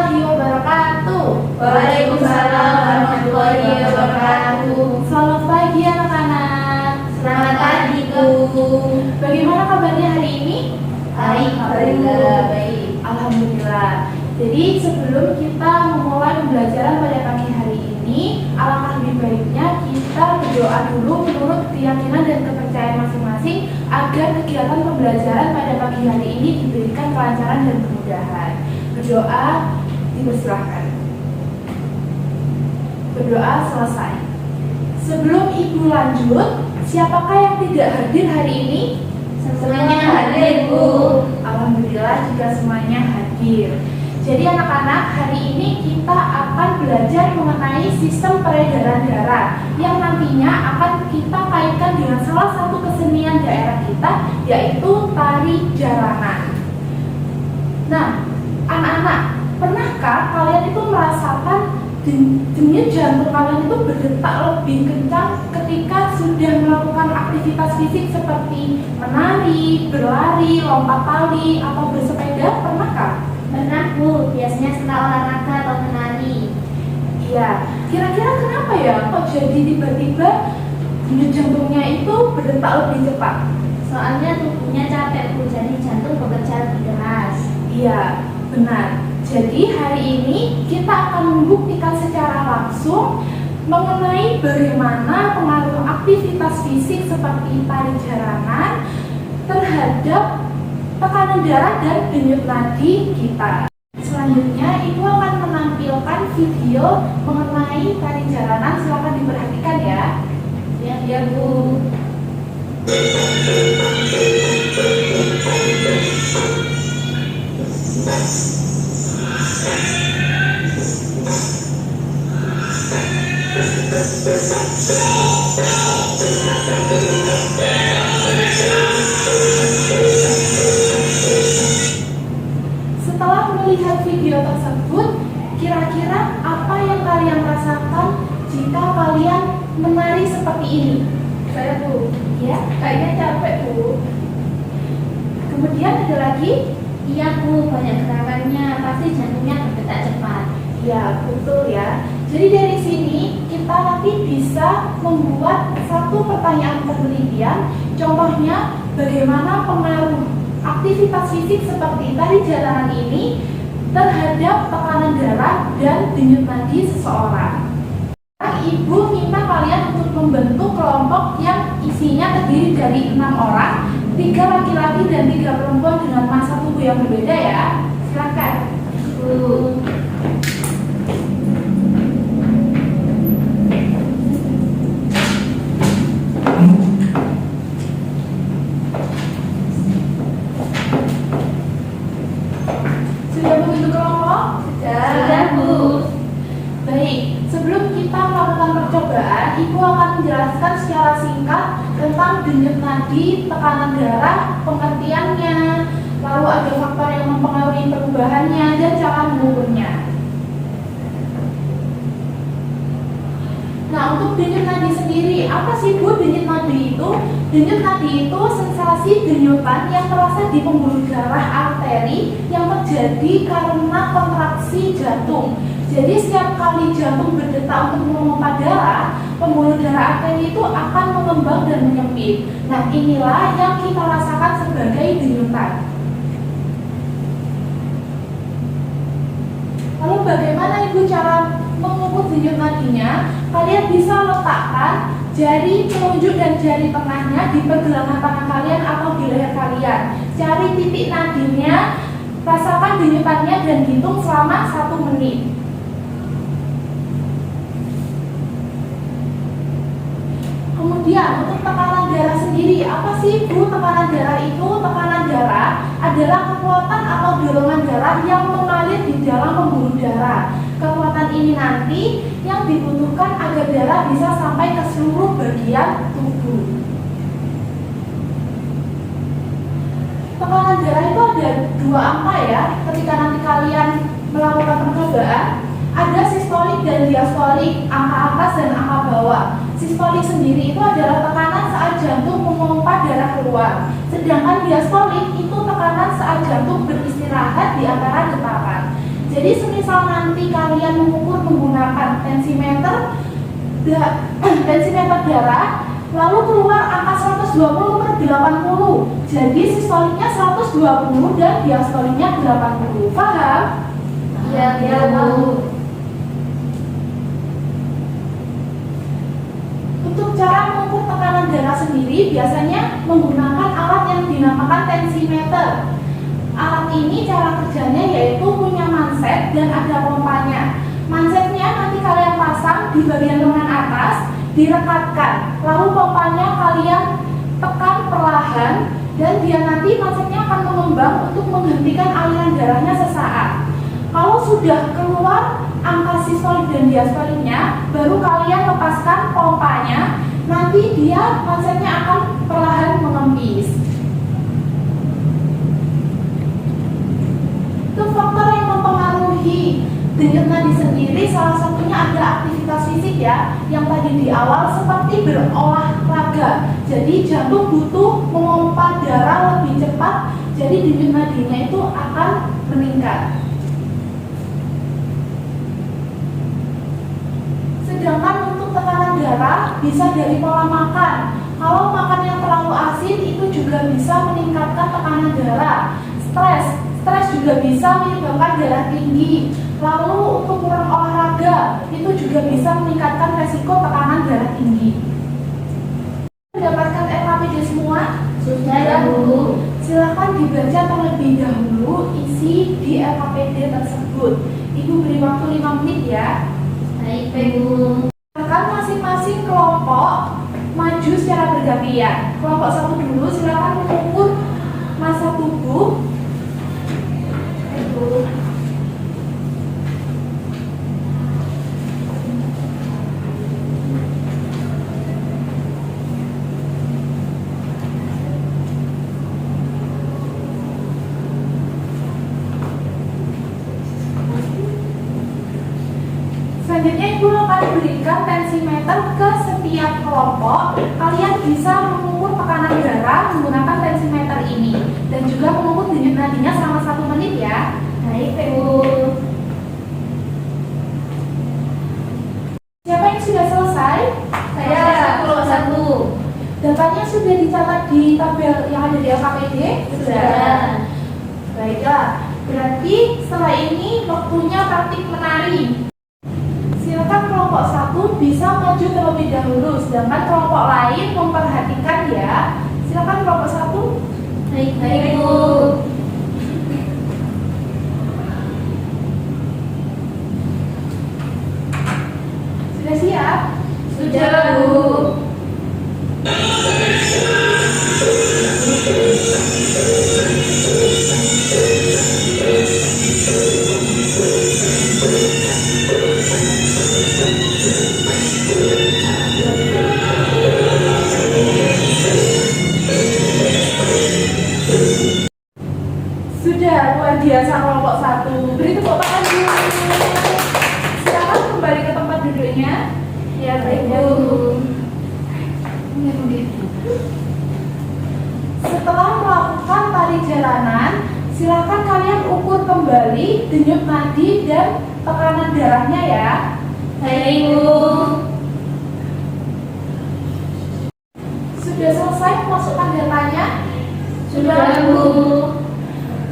warahmatullahi wabarakatuh. Waalaikumsalam warahmatullahi wabarakatuh. Selamat pagi anak-anak. Selamat pagi, Bu. Bagaimana kabarnya hari ini? Baik, alhamdulillah baik. Alhamdulillah. Jadi sebelum kita memulai pembelajaran pada pagi hari ini, alangkah lebih baiknya kita berdoa dulu menurut keyakinan dan kepercayaan masing-masing agar kegiatan pembelajaran pada pagi hari ini diberikan kelancaran dan kemudahan. Berdoa dipersilahkan. Berdoa selesai. Sebelum Ibu lanjut, siapakah yang tidak hadir hari ini? Semuanya hadir, Bu. Alhamdulillah jika semuanya hadir. Jadi anak-anak, hari ini kita akan belajar mengenai sistem peredaran darah yang nantinya akan kita kaitkan dengan salah satu kesenian daerah kita, yaitu tari jaranan. Nah, anak-anak, pernahkah kalian itu merasakan denyut jantung kalian itu berdetak lebih kencang ketika sudah melakukan aktivitas fisik seperti menari, berlari, lompat tali, atau bersepeda? Pernahkah? Pernah, Bu. Biasanya setelah olahraga atau menari. Iya, kira-kira kenapa ya kok jadi tiba-tiba denyut jantungnya itu berdetak lebih cepat? Soalnya tubuhnya capek, Bu. Jadi jantung bekerja lebih keras. Iya, benar. Jadi hari ini kita akan membuktikan secara langsung mengenai bagaimana pengaruh aktivitas fisik seperti tari jaranan terhadap tekanan darah dan denyut nadi kita. Selanjutnya, Ibu akan menampilkan video mengenai tari jaranan. Silakan diperhatikan ya. Ya, Bu. Setelah melihat video tersebut, kira-kira apa yang kalian rasakan jika kalian menari seperti ini? Saya, Bu. Ya, Kayaknya capek, Bu. kemudian ada lagi. Iya, Bu. Banyak gerakannya. Pasti jantungnya berdetak cepat. Ya, betul ya. Jadi dari sini kita nanti bisa membuat satu pertanyaan penelitian. Contohnya, bagaimana pengaruh aktivitas fisik seperti tari jaranan ini terhadap tekanan darah dan denyut nadi seseorang. Ibu minta kalian untuk membentuk kelompok yang isinya terdiri dari 6 orang, 3 laki-laki dan 3 perempuan dengan massa tubuh yang berbeda ya. Silakan. Bu. Sudah membentuk kelompok? Sudah, Bu. Baik, sebelum kita melakukan percobaan, Ibu akan menjelaskan secara singkat tentang denyut nadi, tekanan darah, pengertiannya, lalu ada faktor yang mempengaruhi perubahannya, dan cara mengukurnya. Nah, untuk denyut nadi sendiri, apa sih Bu denyut nadi itu? Denyut nadi itu sensasi denyutan yang terasa di pembuluh darah arteri yang terjadi karena kontraksi jantung. Jadi setiap kali jantung berdetak untuk memompa darah, pembuluh darah arteri itu akan mengembang dan menyempit. Nah, inilah yang kita rasakan sebagai denyutan. Lalu bagaimana Ibu cara mengukur denyut nadinya? Kalian bisa letakkan jari telunjuk dan jari tengahnya di pergelangan tangan kalian atau di leher kalian. Cari titik nadinya, rasakan denyutannya dan hitung selama 1 menit. Kemudian untuk tekanan darah sendiri, apa sih Bu tekanan darah itu? Tekanan darah adalah kekuatan atau dorongan darah yang mengalir di dalam pembuluh darah. Kekuatan ini nanti yang dibutuhkan agar darah bisa sampai ke seluruh bagian tubuh. Tekanan darah itu ada 2 angka ya. Ketika nanti kalian melakukan percobaan, ada sistolik dan diastolik, angka atas dan angka bawah. Sistolik sendiri itu adalah tekanan saat jantung memompa darah keluar. Sedangkan diastolik itu tekanan saat jantung beristirahat di antara getaran. Jadi semisal nanti kalian mengukur menggunakan tensimeter tensimeter darah, lalu keluar angka 120/80. Jadi sistolinya 120 dan diastolinya 80. Paham? Iya, Bu. Untuk cara mengukur tekanan darah sendiri biasanya menggunakan alat yang dinamakan tensimeter. Alat ini cara kerjanya yaitu punya manset dan ada pompanya. Mansetnya nanti kalian pasang di bagian lengan atas, direkatkan. Lalu pompanya kalian tekan perlahan dan dia nanti mansetnya akan mengembang untuk menghentikan aliran darahnya sesaat. Kalau sudah keluar angka sistolik dan diastoliknya, baru kalian lepaskan pompanya. Nanti dia mansetnya akan perlahan mengempis. Untuk faktor yang mempengaruhi denyut nadi sendiri, salah satunya ada aktivitas fisik ya, yang tadi di awal seperti berolahraga. Jadi jantung butuh memompa darah lebih cepat, jadi denyut nadinya itu akan meningkat. Sedangkan untuk tekanan darah bisa dari pola makan. Kalau makan yang terlalu asin itu juga bisa meningkatkan tekanan darah. Stres juga bisa menyebabkan darah tinggi. Lalu untuk kurang olahraga itu juga bisa meningkatkan resiko tekanan darah tinggi. Mendapatkan RKPD semua? Sudah, Bu. Silakan dibaca terlebih dahulu isi di RKPD tersebut. Ibu beri waktu 5 menit ya. Baik, Bu. Silakan masing-masing kelompok maju secara bergantian. Kelompok 1 dulu silakan mengukur massa tubuh. Bu. Selanjutnya Ibu akan berikan tensimeter ke setiap kelompok. Kalian bisa mengukur tekanan darah menggunakan tensimeter ini dan juga mengukur denyut nadinya selama 1 menit ya. Baik, Bu. Siapa yang sudah selesai? Saya kelompok 1. Datanya sudah dicatat di tabel yang ada di LKPD? Sudah. Baiklah, berarti setelah ini waktunya praktik menari. Silakan kelompok 1 bisa maju terlebih dahulu, sedangkan kelompok lain memperhatikan ya. Silakan kelompok 1. Baik, Bu. Sudah siap? Sudah, Bu. Sudah, luar biasa kelompok 1. Beri tepuk tangan dulu. Silakan kembali ke tempat duduknya. Ya, baik, Bu. Setelah melakukan tari jalanan, silakan kalian ukur kembali denyut nadi dan tekanan darahnya ya. Baik, Bu. Sudah selesai memasukkan datanya? Sudah, Bu.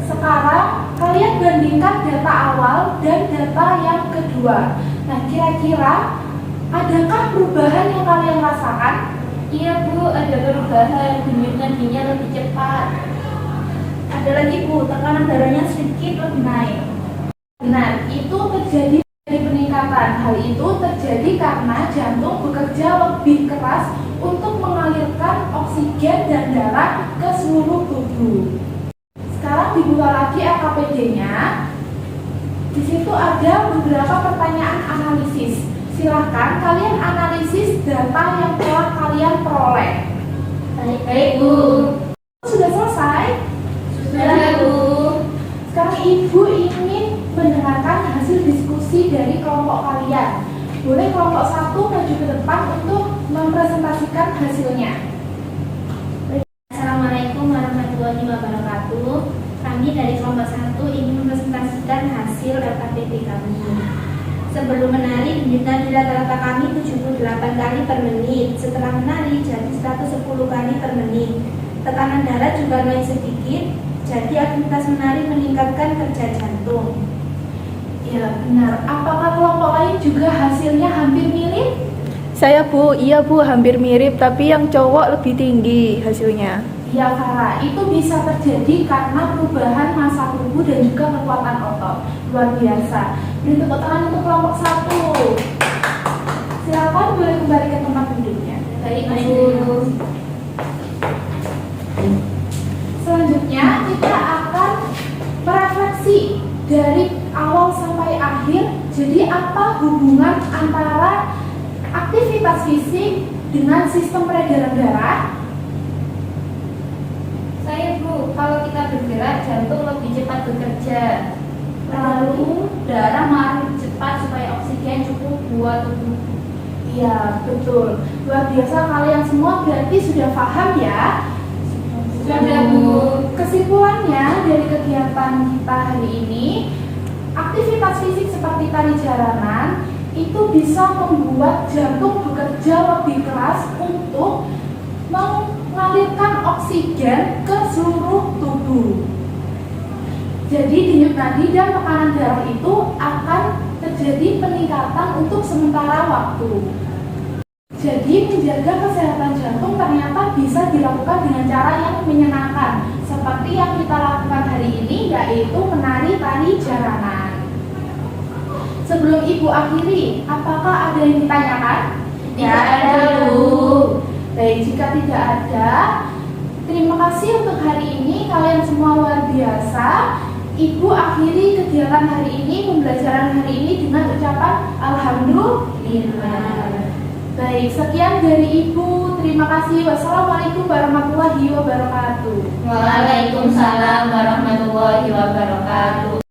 Sekarang kalian bandingkan data awal dan data yang kedua. Nah, kira-kira adakah perubahan yang kalian rasakan? Iya, Bu, ada perubahan. Denyut nadinya lebih cepat. Ada lagi, Bu, tekanan darahnya sedikit lebih naik. Benar, itu terjadi dari peningkatan. Hal itu terjadi karena jantung bekerja lebih keras untuk mengalirkan oksigen dan darah ke seluruh tubuh. Sekarang dibuka lagi RKPD-nya. Di situ ada beberapa pertanyaan analisis. Silahkan kalian analisis data yang telah kalian peroleh. Baik, Bu. Sudah selesai? Sudah, Bu. Sekarang Ibu ingin mendengarkan hasil diskusi dari kelompok kalian. Boleh kelompok 1 maju ke depan untuk mempresentasikan hasilnya. Assalamualaikum warahmatullahi wabarakatuh. Kami dari kelompok 1 ingin mempresentasikan hasil data SPP kami. Sebelum menari, denyut nadi rata-rata kami 78 kali per menit. Setelah menari, jadi 110 kali per menit. Tekanan darah juga naik sedikit, jadi aktivitas menari meningkatkan kerja jantung. Ya benar. Apakah kelompok lain juga hasilnya hampir mirip? Saya Bu, iya Bu, hampir mirip, tapi yang cowok lebih tinggi hasilnya. Ya Farah, itu bisa terjadi karena perubahan massa tubuh dan juga kekuatan otot. Luar biasa. Beri tepuk tangan untuk kelompok 1. Silakan boleh kembali ke tempat duduknya. Baik, Bu. Selanjutnya kita akan merefleksi dari awal sampai akhir. Jadi apa hubungan antara aktivitas fisik dengan sistem peredaran darah? Saya Bu, kalau kita bergerak, jantung lebih cepat bekerja. Lalu darah mengalir cepat supaya oksigen cukup buat tubuh. Iya, betul. Luar biasa, kalian semua berarti sudah paham ya? Sudah, Bu. Kesimpulannya dari kegiatan kita hari ini, aktivitas fisik seperti tari jaranan itu bisa membuat jantung bekerja lebih keras untuk mengalirkan oksigen ke seluruh tubuh. Jadi denyut nadi dan tekanan darah itu akan terjadi peningkatan untuk sementara waktu. Jadi menjaga kesehatan jantung ternyata bisa dilakukan dengan cara yang menyenangkan, seperti yang kita lakukan hari ini, yaitu menari tari jaranan. Sebelum Ibu akhiri, apakah ada yang ditanyakan? Tidak ada, Bu. Baik, jika tidak ada, terima kasih untuk hari ini. Kalian semua luar biasa. Ibu akhiri kegiatan hari ini, pembelajaran hari ini dengan ucapan Alhamdulillah. Baik, sekian dari Ibu. Terima kasih. Wassalamualaikum warahmatullahi wabarakatuh. Waalaikumsalam warahmatullahi wabarakatuh.